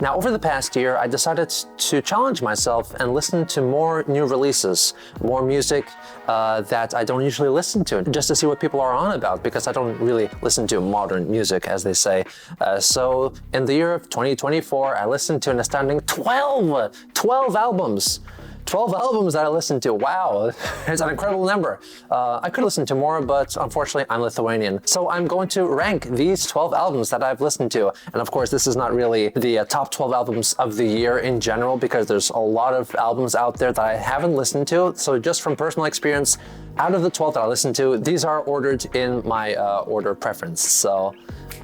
Now, over the past year, I decided to challenge myself and listen to more new releases, more music that I don't usually listen to, just to see what people are on about, because I don't really listen to modern music, as they say. So in the year of 2024, I listened to an astounding 12 albums. 12 albums that I listened to. Wow, it's an incredible number. I could listen to more, but unfortunately I'm Lithuanian. So I'm going to rank these 12 albums that I've listened to. And of course, this is not really the top 12 albums of the year in general, because there's a lot of albums out there that I haven't listened to. So just from personal experience, out of the 12 that I listened to, these are ordered in my order preference. So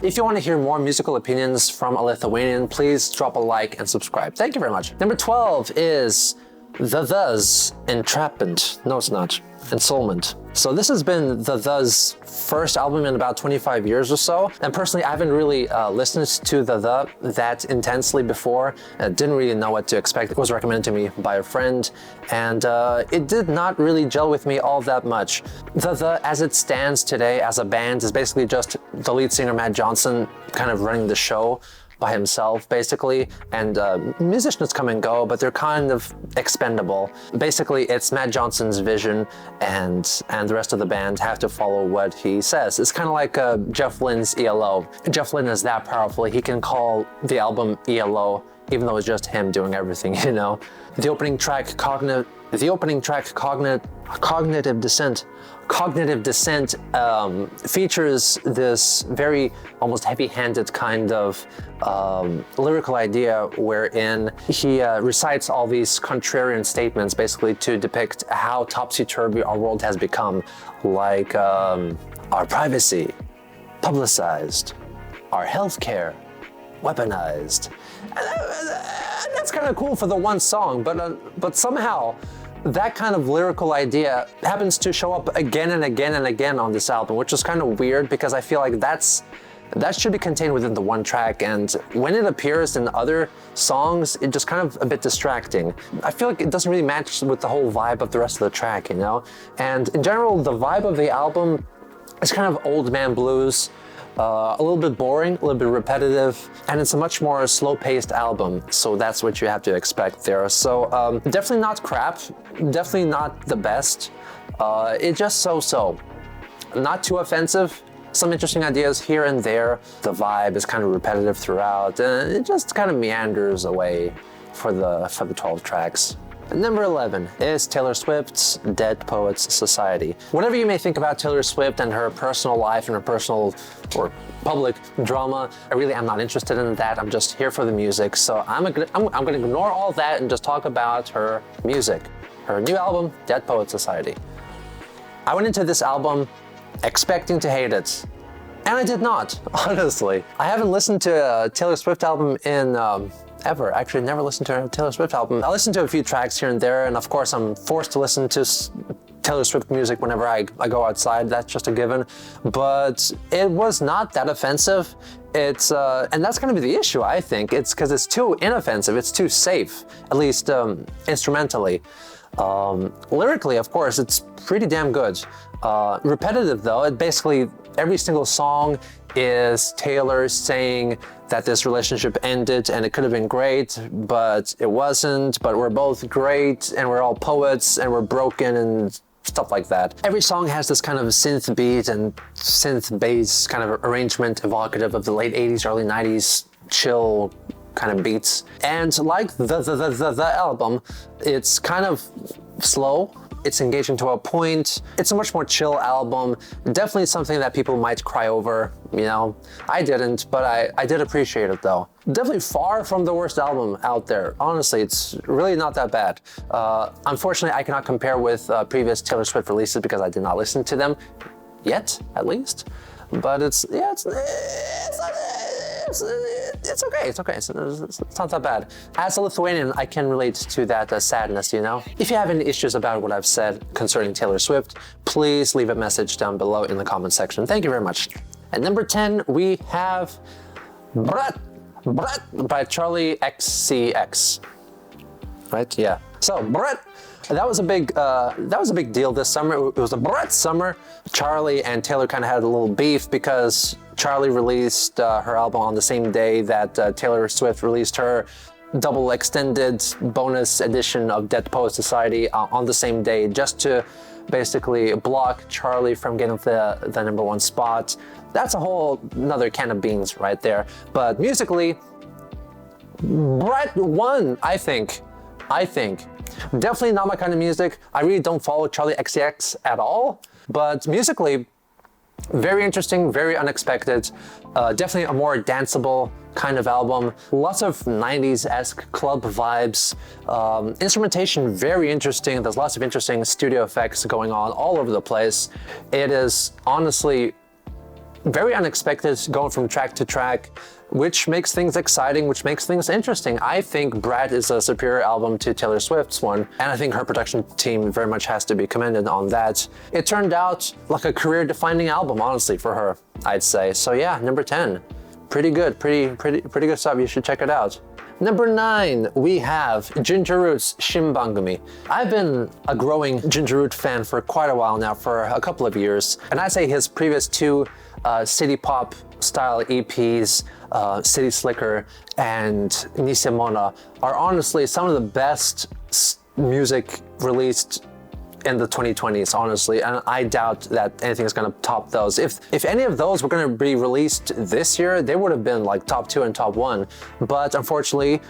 if you want to hear more musical opinions from a Lithuanian, please drop a like and subscribe. Thank you very much. Number 12 is The's Entrapment. No, it's not. Ensoulment. So this has been The's first album in about 25 years or so. And personally, I haven't really listened to The that intensely before. I didn't really know what to expect. It was recommended to me by a friend, and it did not really gel with me all that much. The as it stands today as a band is basically just the lead singer Matt Johnson kind of running the show by himself, basically, and musicians come and go, but they're kind of expendable. Basically, it's Matt Johnson's vision, and the rest of the band have to follow what he says. It's kind of like Jeff Lynne's ELO. Jeff Lynne is that powerful. He can call the album ELO, even though it's just him doing everything, you know? The opening track, Cognitive Descent, features this very almost heavy-handed kind of lyrical idea wherein he recites all these contrarian statements basically to depict how topsy-turvy our world has become, like our privacy publicized, our healthcare weaponized. And that's kind of cool for the one song, but somehow that kind of lyrical idea happens to show up again and again and again on this album, which is kind of weird, because I feel like that should be contained within the one track, and when it appears in other songs, it's just kind of a bit distracting. I feel like it doesn't really match with the whole vibe of the rest of the track, you know? And in general, the vibe of the album is kind of old man blues, a little bit boring, a little bit repetitive, and it's a much more slow-paced album, so that's what you have to expect there. So definitely not crap, definitely not the best. It's just so-so. Not too offensive, some interesting ideas here and there. The vibe is kind of repetitive throughout, and it just kind of meanders away for the 12 tracks. Number 11 is Taylor Swift's Dead Poets Society. Whatever you may think about Taylor Swift and her personal life and her personal or public drama, I really am not interested in that. I'm just here for the music. So I'm gonna ignore all that and just talk about her music. Her new album, Dead Poets Society. I went into this album expecting to hate it, and I did not, honestly. I haven't listened to a Taylor Swift album in ever. Actually, never listened to a Taylor Swift album. I listened to a few tracks here and there, and of course I'm forced to listen to Taylor Swift music whenever I go outside. That's just a given. But it was not that offensive. It's and that's gonna be the issue, I think. It's because it's too inoffensive. It's too safe, at least instrumentally. Lyrically, of course, it's pretty damn good. Repetitive though. It basically, every single song is Taylor saying that this relationship ended and it could have been great, but it wasn't, but we're both great and we're all poets and we're broken and stuff like that. Every song has this kind of synth beat and synth bass kind of arrangement evocative of the late 80s, early 90s chill kind of beats. And like the album, it's kind of slow. It's engaging to a point. It's a much more chill album. Definitely something that people might cry over, you know. I didn't, but I did appreciate it though. Definitely far from the worst album out there. Honestly, it's really not that bad. Unfortunately, I cannot compare with previous Taylor Swift releases because I did not listen to them yet, at least. But it's okay. It's not that bad. As a Lithuanian, I can relate to that sadness, you know? If you have any issues about what I've said concerning Taylor Swift, please leave a message down below in the comment section. Thank you very much. At number 10, we have Brat by Charlie XCX. Right? Yeah. So Brett, that was a big deal this summer. It was a Brett summer. Charlie and Taylor kind of had a little beef because Charlie released her album on the same day that Taylor Swift released her double extended bonus edition of Dead Poets Society on the same day, just to basically block Charlie from getting the #1 spot. That's a whole another can of beans right there. But musically, Brett won, I think. Definitely not my kind of music. I really don't follow Charlie XCX at all, but musically, very interesting, very unexpected. Definitely a more danceable kind of album. Lots of 90s-esque club vibes. Instrumentation, very interesting. There's lots of interesting studio effects going on all over the place. It is honestly very unexpected going from track to track, which makes things exciting, which makes things interesting. I think Brad is a superior album to Taylor Swift's one, and I think her production team very much has to be commended on that. It turned out like a career-defining album, honestly, for her, I'd say. So yeah, number 10. Pretty good, pretty good stuff. You should check it out. Number 9, we have Ginger Root's Shimbangumi. I've been a growing Ginger Root fan for quite a while now, for a couple of years, and I'd say his previous 2 city pop style EPs, City Slicker and Nisemona, are honestly some of the best music released in the 2020s, honestly, and I doubt that anything is going to top those. If any of those were going to be released this year, they would have been like top 2 and top 1. But unfortunately,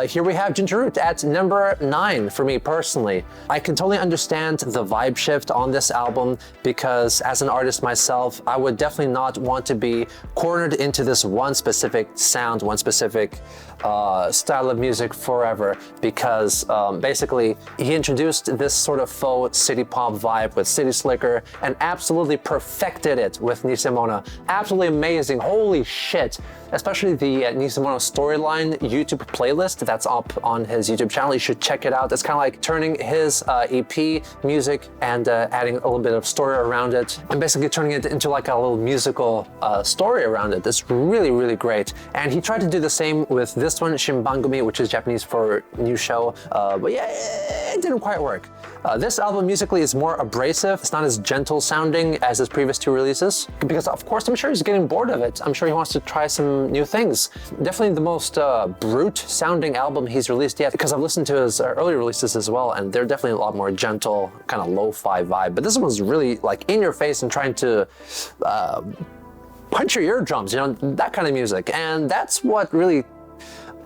here we have Ginger Root at number 9 for me personally. I can totally understand the vibe shift on this album because as an artist myself, I would definitely not want to be cornered into this one specific sound, one specific style of music forever, because basically he introduced this sort of faux city pop vibe with City Slicker and absolutely perfected it with Nisemona. Absolutely amazing, holy shit. Especially the Nisemona Storyline YouTube playlist that's up on his YouTube channel. You should check it out. It's kind of like turning his EP music and adding a little bit of story around it, and basically turning it into like a little musical story around it. It's really, really great. And he tried to do the same with this one, Shimbangumi, which is Japanese for new show. But yeah, it didn't quite work. This album musically is more abrasive. It's not as gentle sounding as his previous 2 releases, because of course I'm sure he's getting bored of it. I'm sure he wants to try some new things. Definitely the most brute sounding album he's released yet, because I've listened to his earlier releases as well, and they're definitely a lot more gentle, kind of lo-fi vibe. But this one's really like in your face and trying to punch your eardrums, you know, that kind of music. And that's what really,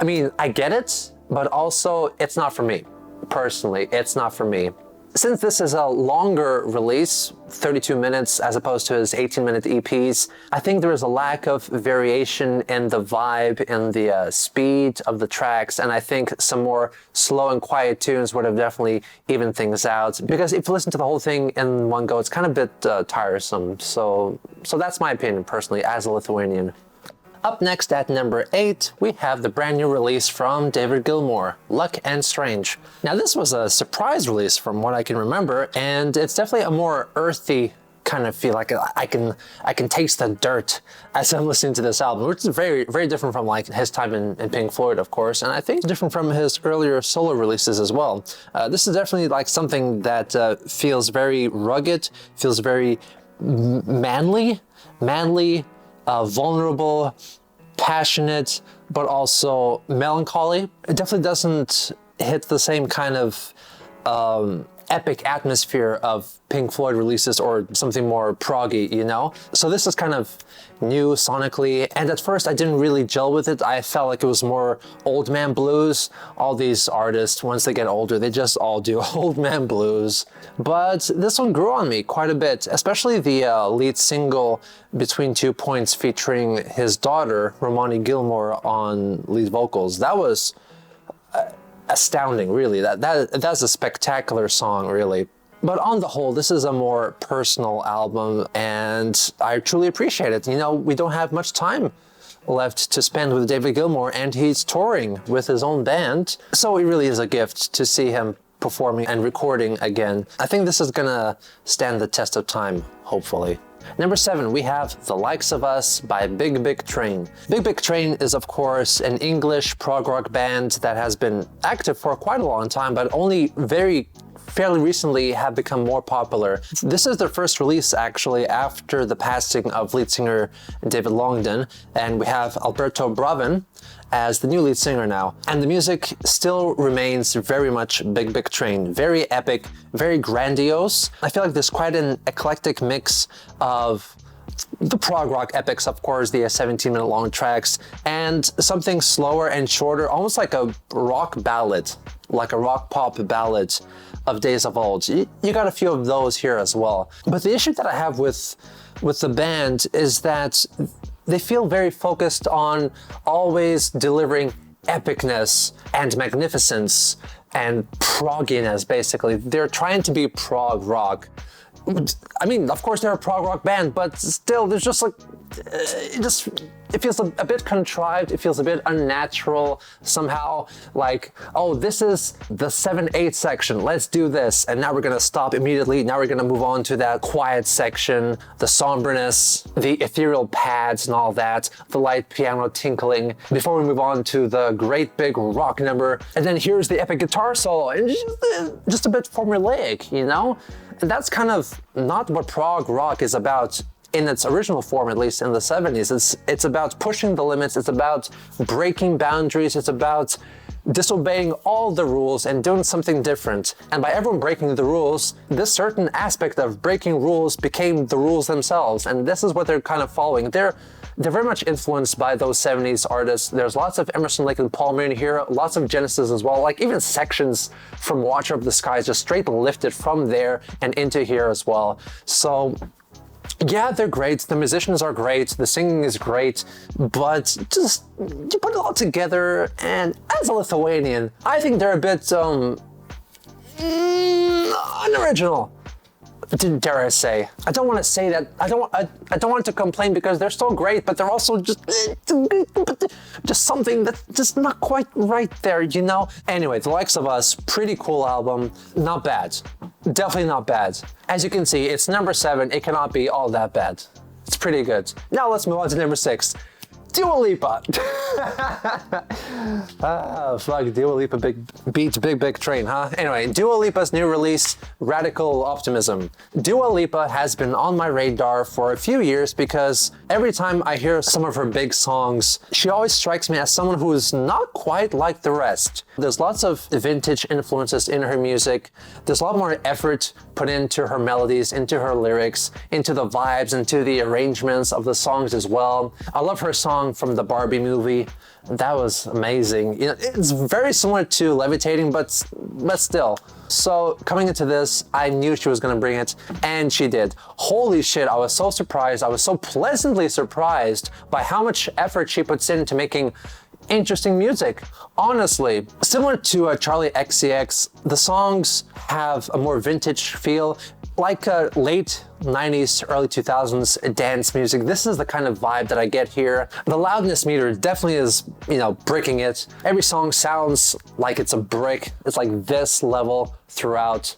I mean, I get it, but also it's not for me. Personally, it's not for me. Since this is a longer release, 32 minutes as opposed to his 18-minute EPs, I think there is a lack of variation in the vibe, in the speed of the tracks, and I think some more slow and quiet tunes would have definitely evened things out. Because if you listen to the whole thing in one go, it's kind of a bit tiresome. So that's my opinion personally as a Lithuanian. Up next at number 8, we have the brand new release from David Gilmour, Luck and Strange. Now this was a surprise release from what I can remember, and it's definitely a more earthy kind of feel. Like I can taste the dirt as I'm listening to this album, which is very, very different from like his time in Pink Floyd, of course, and I think different from his earlier solo releases as well. This is definitely like something that feels very rugged, feels very manly, vulnerable, passionate, but also melancholy. It definitely doesn't hit the same kind of epic atmosphere of Pink Floyd releases or something more proggy, you know? So this is kind of new sonically, and at first I didn't really gel with it. I felt like it was more old man blues. All these artists, once they get older, they just all do old man blues. But this one grew on me quite a bit, especially the lead single, Between 2 Points, featuring his daughter, Romani Gilmour, on lead vocals. That was astounding, really. That's a spectacular song, really. But on the whole, this is a more personal album, and I truly appreciate it. You know, we don't have much time left to spend with David Gilmour, and he's touring with his own band. So it really is a gift to see him performing and recording again. I think this is gonna stand the test of time, hopefully. Number 7, we have The Likes of Us by Big Big Train. Big Big Train is, of course, an English prog rock band that has been active for quite a long time, but only fairly recently have become more popular. This is their first release actually after the passing of lead singer David Longdon, and we have Alberto Bravin as the new lead singer now. And the music still remains very much Big Big Train, very epic, very grandiose. I feel like there's quite an eclectic mix of the prog rock epics, of course, the 17-minute long tracks, and something slower and shorter, almost like a rock ballad, like a rock pop ballad of days of old. You got a few of those here as well. But the issue that I have with the band is that they feel very focused on always delivering epicness and magnificence and progginess, basically. They're trying to be prog rock. I mean, of course they're a prog rock band, but still there's just like, it feels a bit contrived, it feels a bit unnatural somehow, like, oh, this is the 7/8 section, let's do this, and now we're gonna stop immediately, now we're gonna move on to that quiet section, the somberness, the ethereal pads and all that, the light piano tinkling, before we move on to the great big rock number, and then here's the epic guitar solo, and just a bit formulaic, you know? And that's kind of not what prog rock is about in its original form, at least in the 70s. It's about pushing the limits, it's about breaking boundaries, it's about disobeying all the rules and doing something different. And by everyone breaking the rules, this certain aspect of breaking rules became the rules themselves. And this is what they're kind of following. They're very much influenced by those 70s artists. There's lots of Emerson, Lake and Palmer in here, lots of Genesis as well, like even sections from Watcher of the Skies just straight lifted from there and into here as well. So yeah, they're great, the musicians are great, the singing is great, but just, you put it all together, and as a Lithuanian, I think they're a bit, unoriginal. Dare I say? I don't want to say that. I don't want to complain because they're so great, but they're also just something that's just not quite right there, you know? Anyway, The Likes of Us, pretty cool album. Not bad. Definitely not bad. As you can see, it's number 7. It cannot be all that bad. It's pretty good. Now let's move on to number 6. Dua Lipa. Fuck, Dua Lipa beats Big Big Train, huh? Anyway, Dua Lipa's new release, Radical Optimism. Dua Lipa has been on my radar for a few years because every time I hear some of her big songs, she always strikes me as someone who is not quite like the rest. There's lots of vintage influences in her music. There's a lot more effort put into her melodies, into her lyrics, into the vibes, into the arrangements of the songs as well. I love her song from the Barbie movie. That was amazing. You know, it's very similar to Levitating, but still. So coming into this, I knew she was gonna bring it, and she did. Holy shit, I was so surprised. I was so pleasantly surprised by how much effort she puts into making interesting music. Honestly, similar to Charlie XCX, the songs have a more vintage feel, like late 90s, early 2000s dance music. This is the kind of vibe that I get here. The loudness meter definitely is, you know, bricking it. Every song sounds like it's a brick. It's like this level throughout,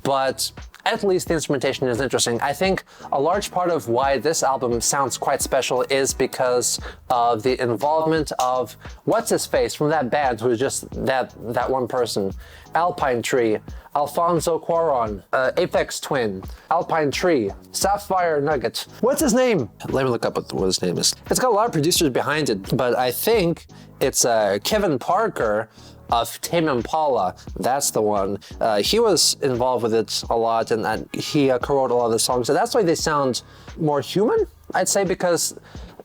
but at least the instrumentation is interesting. I think a large part of why this album sounds quite special is because of the involvement of what's-his-face from that band, who is just that one person. Alpine Tree, Alfonso Cuarón, Aphex Twin, Alpine Tree, Sapphire Nugget. What's his name? Let me look up what his name is. It's got a lot of producers behind it, but I think it's Kevin Parker of Tame Impala. That's the one. He was involved with it a lot, and he co-wrote a lot of the songs. So that's why they sound more human, I'd say, because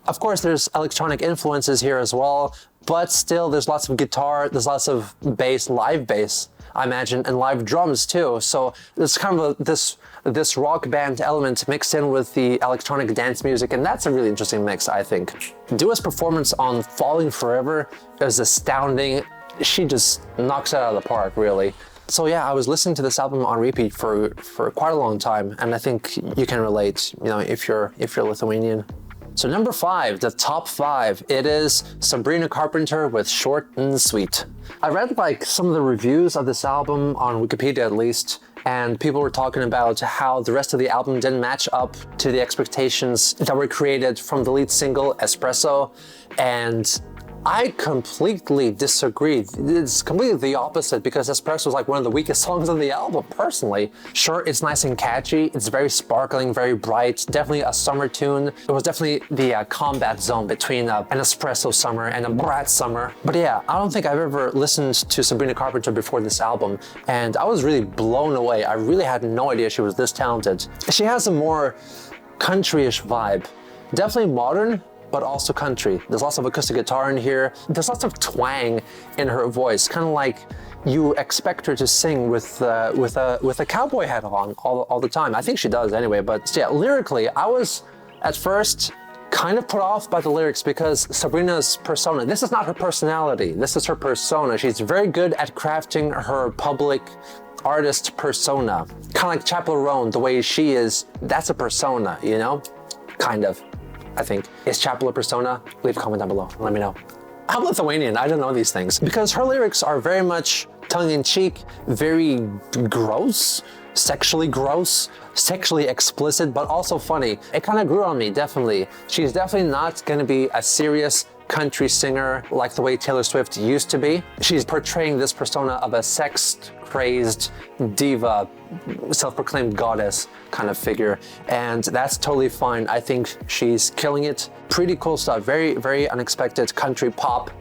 of course there's electronic influences here as well, but still there's lots of guitar, there's lots of bass, live bass, I imagine, and live drums too. So there's kind of this rock band element mixed in with the electronic dance music, and that's a really interesting mix, I think. Dua's performance on Falling Forever is astounding. She just knocks it out of the park, really. So yeah, I was listening to this album on repeat for quite a long time, and I think you can relate, you know, if you're Lithuanian. So number 5, the top 5, it is Sabrina Carpenter with Short and Sweet. I read like some of the reviews of this album on Wikipedia at least, and people were talking about how the rest of the album didn't match up to the expectations that were created from the lead single, Espresso, and I completely disagree. It's completely the opposite because Espresso is like one of the weakest songs on the album, personally. Sure, it's nice and catchy. It's very sparkling, very bright. Definitely a summer tune. It was definitely the combat zone between an Espresso summer and a Brat summer. But yeah, I don't think I've ever listened to Sabrina Carpenter before this album, and I was really blown away. I really had no idea she was this talented. She has a more country-ish vibe. Definitely modern, but also country. There's lots of acoustic guitar in here. There's lots of twang in her voice, kind of like you expect her to sing with a cowboy hat on all the time. I think she does anyway, but yeah, lyrically, I was at first kind of put off by the lyrics because Sabrina's persona, this is not her personality, this is her persona. She's very good at crafting her public artist persona. Kind of like Chappell Roan, the way she is, that's a persona, you know? Kind of. I think. Is Chappell a persona? Leave a comment down below, let me know. I'm Lithuanian, I don't know these things. Because her lyrics are very much tongue-in-cheek, very gross, sexually explicit, but also funny. It kind of grew on me, definitely. She's definitely not gonna be a serious country singer like the way Taylor Swift used to be. She's portraying this persona of a sex-crazed diva, self-proclaimed goddess kind of figure, and that's totally fine. I think she's killing it. Pretty cool stuff, very, very unexpected country pop.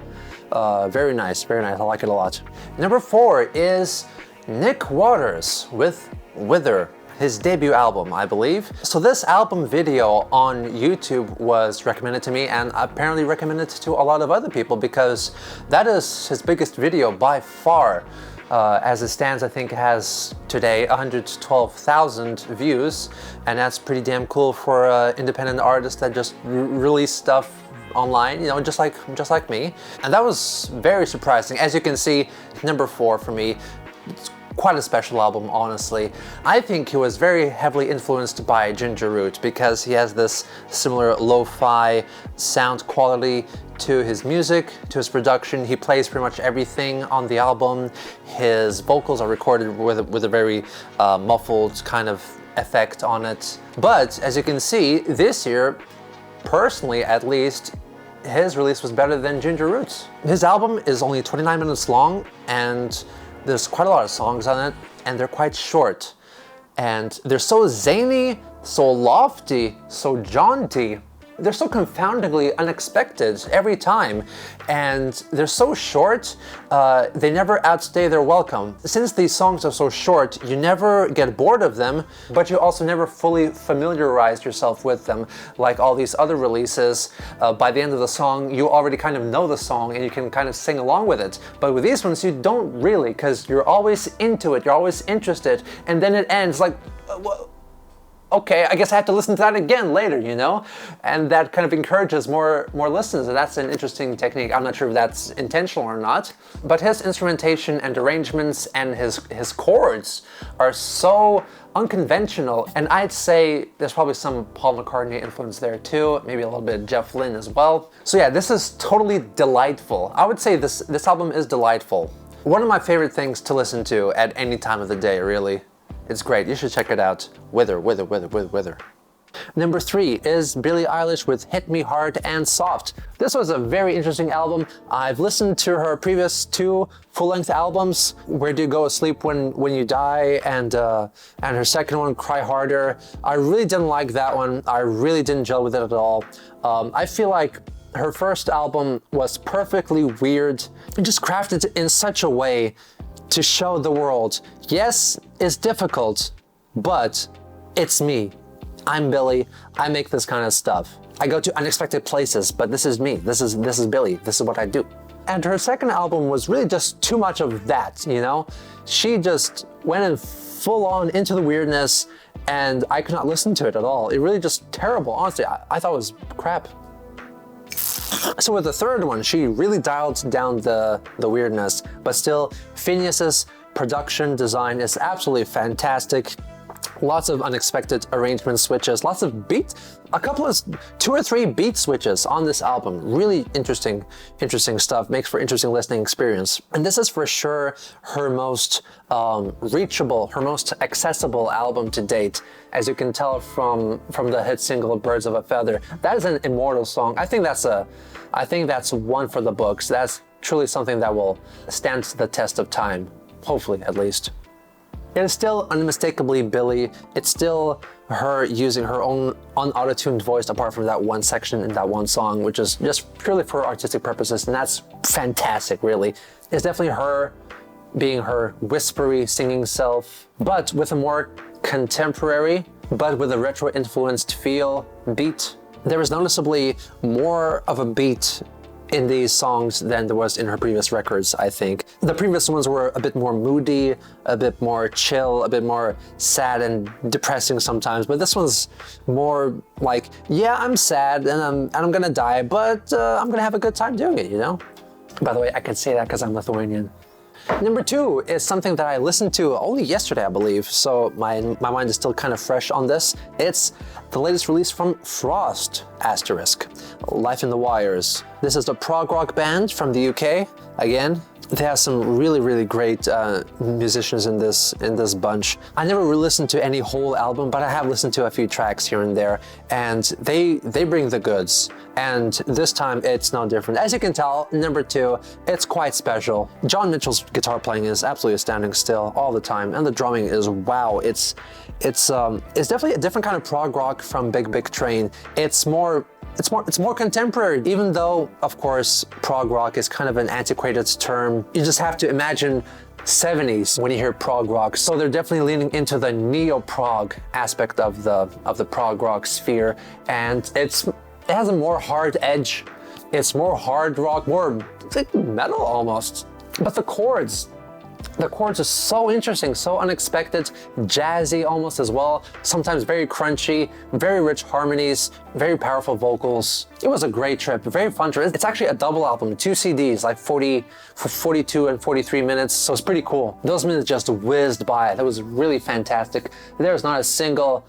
Very nice, I like it a lot. Number 4 is Nick Waters with Wither, his debut album, I believe. So this album video on YouTube was recommended to me and apparently recommended to a lot of other people because that is his biggest video by far. As it stands, I think it has today 112,000 views, and that's pretty damn cool for an independent artist that just release stuff online, you know, just like me. And that was very surprising. As you can see, number 4 for me. It's quite a special album, honestly. I think he was very heavily influenced by Ginger Root because he has this similar lo-fi sound quality to his music, to his production. He plays pretty much everything on the album. His vocals are recorded with a very muffled kind of effect on it. But as you can see, this year, personally at least, his release was better than Ginger Root's. His album is only 29 minutes long, and there's quite a lot of songs on it, and they're quite short. And they're so zany, so lofty, so jaunty. They're so confoundingly unexpected every time, and they're so short, they never outstay their welcome. Since these songs are so short, you never get bored of them, but you also never fully familiarize yourself with them. Like all these other releases, by the end of the song, you already kind of know the song and you can kind of sing along with it. But with these ones, you don't really, because you're always into it, you're always interested, and then it ends like, okay, I guess I have to listen to that again later, you know? And that kind of encourages more listens, and that's an interesting technique. I'm not sure if that's intentional or not, but his instrumentation and arrangements and his chords are so unconventional, and I'd say there's probably some Paul McCartney influence there too, maybe a little bit of Jeff Lynne as well. So yeah, this is totally delightful. I would say this album is delightful. One of my favorite things to listen to at any time of the day, really. It's great, you should check it out. Wither. Number 3 is Billie Eilish with Hit Me Hard and Soft. This was a very interesting album. I've listened to her previous 2 full-length albums, Where Do You Go to Sleep When You Die, and her second one, Cry Harder. I really didn't like that one. I really didn't gel with it at all. I feel like her first album was perfectly weird and just crafted in such a way to show the world, yes, it's difficult, but it's me. I'm Billie, I make this kind of stuff. I go to unexpected places, but this is me, this is Billie, this is what I do. And her second album was really just too much of that, you know? She just went in full on into the weirdness, and I could not listen to it at all. It really just terrible, honestly, I thought it was crap. So with the third one, she really dialed down the weirdness, but still, Phineas's production design is absolutely fantastic. Lots of unexpected arrangement switches, lots of beat, two or three beat switches on this album. Really interesting stuff, makes for interesting listening experience. And this is for sure her most reachable, her most accessible album to date. As you can tell from the hit single Birds of a Feather, that is an immortal song. I think that's one for the books. That's truly something that will stand the test of time, hopefully at least. It is still unmistakably Billie. It's still her using her own un-auto-tuned voice apart from that one section in that one song, which is just purely for artistic purposes, and that's fantastic, really. It's definitely her being her whispery singing self, but with a more contemporary, but with a retro-influenced feel, beat. There is noticeably more of a beat in these songs than there was in her previous records, I think. The previous ones were a bit more moody, a bit more chill, a bit more sad and depressing sometimes, but this one's more like, yeah, I'm sad and I'm gonna die, but I'm gonna have a good time doing it, you know? By the way, I can say that because I'm Lithuanian. Number 2 is something that I listened to only yesterday, I believe, so my mind is still kind of fresh on this. It's the latest release from Frost, *, Life in the Wires. This is a prog rock band from the UK, again. They have some really great musicians in this bunch. I never really listened to any whole album, but I have listened to a few tracks here and there, and they bring the goods. And this time it's no different. As you can tell, number 2, it's quite special. John Mitchell's guitar playing is absolutely standing still all the time, and the drumming is wow. It's definitely a different kind of prog rock from Big Big Train. It's more contemporary, even though, of course, prog rock is kind of an antiquated term. You just have to imagine 70s when you hear prog rock. So they're definitely leaning into the neo-prog aspect of the prog rock sphere, and it has a more hard edge. It's more hard rock, more like metal almost. But the chords are so interesting, so unexpected, jazzy almost as well, sometimes very crunchy, very rich harmonies, very powerful vocals. It was a great trip, very fun trip. It's actually a double album, 2 CDs, like 42 and 43 minutes, so it's pretty cool. Those minutes just whizzed by. That was really fantastic. There's not a single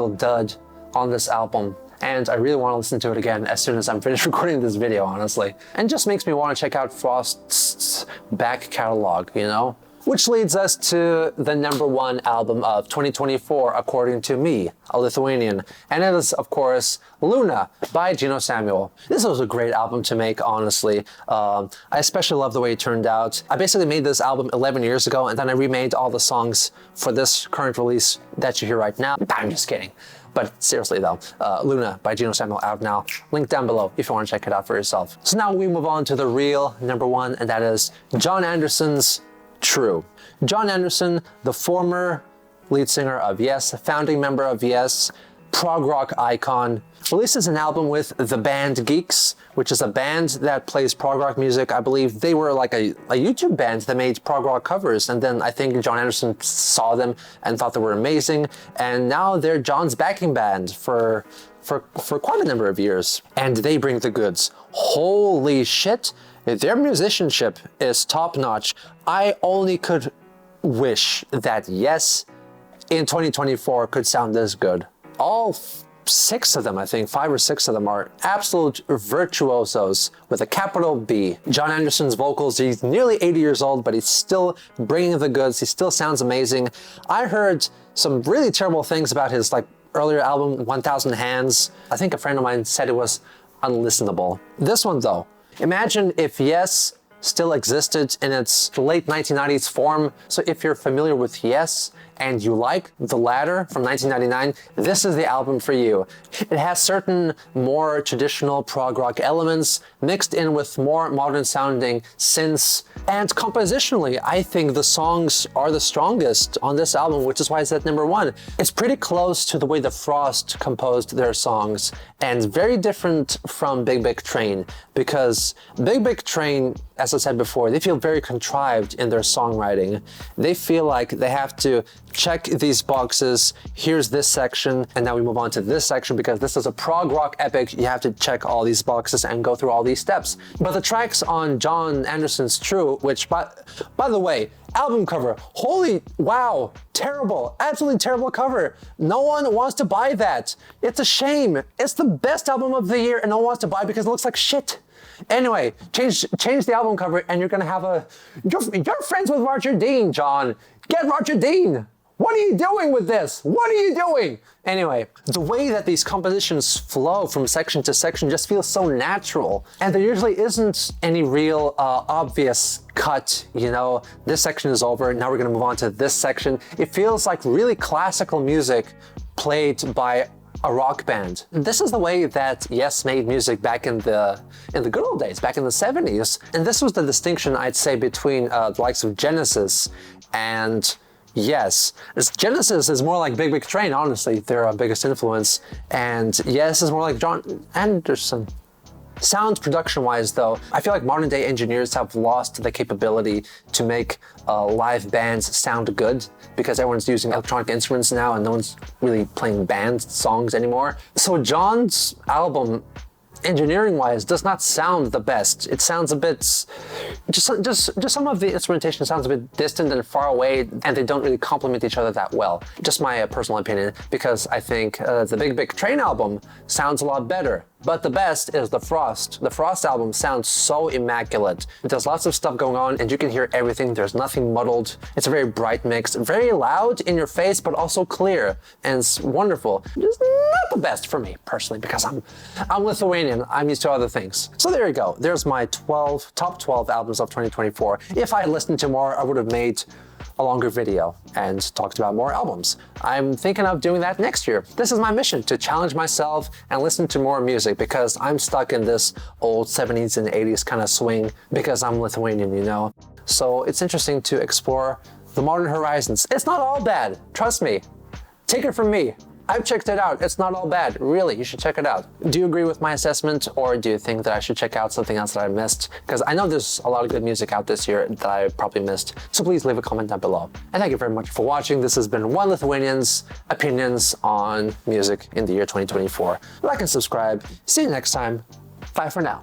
dud on this album, and I really want to listen to it again as soon as I'm finished recording this video, honestly. And just makes me want to check out Frost's back catalog, you know? Which leads us to the number 1 album of 2024, according to me, a Lithuanian. And it is, of course, Luna by Geno Samuel. This was a great album to make, honestly. I especially love the way it turned out. I basically made this album 11 years ago, and then I remade all the songs for this current release that you hear right now. I'm just kidding. But seriously though, Luna by Geno Samuel out now. Link down below if you want to check it out for yourself. So now we move on to the real number 1, and that is Jon Anderson's True. Jon Anderson, the former lead singer of Yes, founding member of Yes, prog rock icon, releases an album with the band Geeks, which is a band that plays prog rock music. I believe they were like a YouTube band that made prog rock covers, and then I think Jon Anderson saw them and thought they were amazing, and now they're Jon's backing band for quite a number of years, and they bring the goods. Holy shit, their musicianship is top-notch. I only could wish that Yes in 2024 could sound this good. All 6 of them, I think, 5 or 6 of them are absolute virtuosos with a capital B. Jon Anderson's vocals, he's nearly 80 years old, but he's still bringing the goods. He still sounds amazing. I heard some really terrible things about his earlier album, 1000 Hands. I think a friend of mine said it was unlistenable. This one though, imagine if Yes still existed in its late 1990s form. So if you're familiar with Yes and you like The Ladder from 1999, this is the album for you. It has certain more traditional prog rock elements mixed in with more modern sounding synths, and compositionally, I think the songs are the strongest on this album, which is why it's at number 1. It's pretty close to the way the Frost composed their songs, and very different from Big Big Train, because Big Big Train, as I said before, they feel very contrived in their songwriting. They feel like they have to check these boxes. Here's this section, and now we move on to this section because this is a prog rock epic. You have to check all these boxes and go through all these steps. But the tracks on John Anderson's True, which by the way, album cover, holy wow, terrible, absolutely terrible cover. No one wants to buy that. It's a shame. It's the best album of the year and no one wants to buy it because it looks like shit. Anyway, change the album cover and you're gonna have you're friends with Roger Dean, John. Get Roger Dean. What are you doing with this? What are you doing? Anyway, the way that these compositions flow from section to section just feels so natural. And there usually isn't any real obvious cut, you know, this section is over, now we're gonna move on to this section. It feels like really classical music played by a rock band. This is the way that Yes made music back in the good old days, back in the 70s. And this was the distinction, I'd say, between the likes of Genesis and Yes. Genesis is more like Big Big Train, honestly, their biggest influence. And Yes is more like John Anderson. Sound production-wise, though, I feel like modern-day engineers have lost the capability to make live bands sound good because everyone's using electronic instruments now and no one's really playing band songs anymore. So John's album, engineering-wise, does not sound the best. It sounds a bit, just some of the instrumentation sounds a bit distant and far away, and they don't really complement each other that well. Just my personal opinion, because I think the Big Big Train album sounds a lot better. But the best is The Frost. The Frost album sounds so immaculate. There's lots of stuff going on and you can hear everything. There's nothing muddled. It's a very bright mix, very loud in your face, but also clear, and it's wonderful. Just not the best for me personally, because I'm Lithuanian. I'm used to other things. So there you go. There's my top 12 albums of 2024. If I had listened to more, I would have made a longer video and talked about more albums. I'm thinking of doing that next year. This is my mission, to challenge myself and listen to more music, because I'm stuck in this old 70s and 80s kind of swing because I'm Lithuanian, you know? So it's interesting to explore the modern horizons. It's not all bad, trust me. Take it from me. I've checked it out. It's not all bad. Really, you should check it out. Do you agree with my assessment, or do you think that I should check out something else that I missed? Because I know there's a lot of good music out this year that I probably missed. So please leave a comment down below. And thank you very much for watching. This has been One Lithuanian's opinions on music in the year 2024. Like and subscribe. See you next time. Bye for now.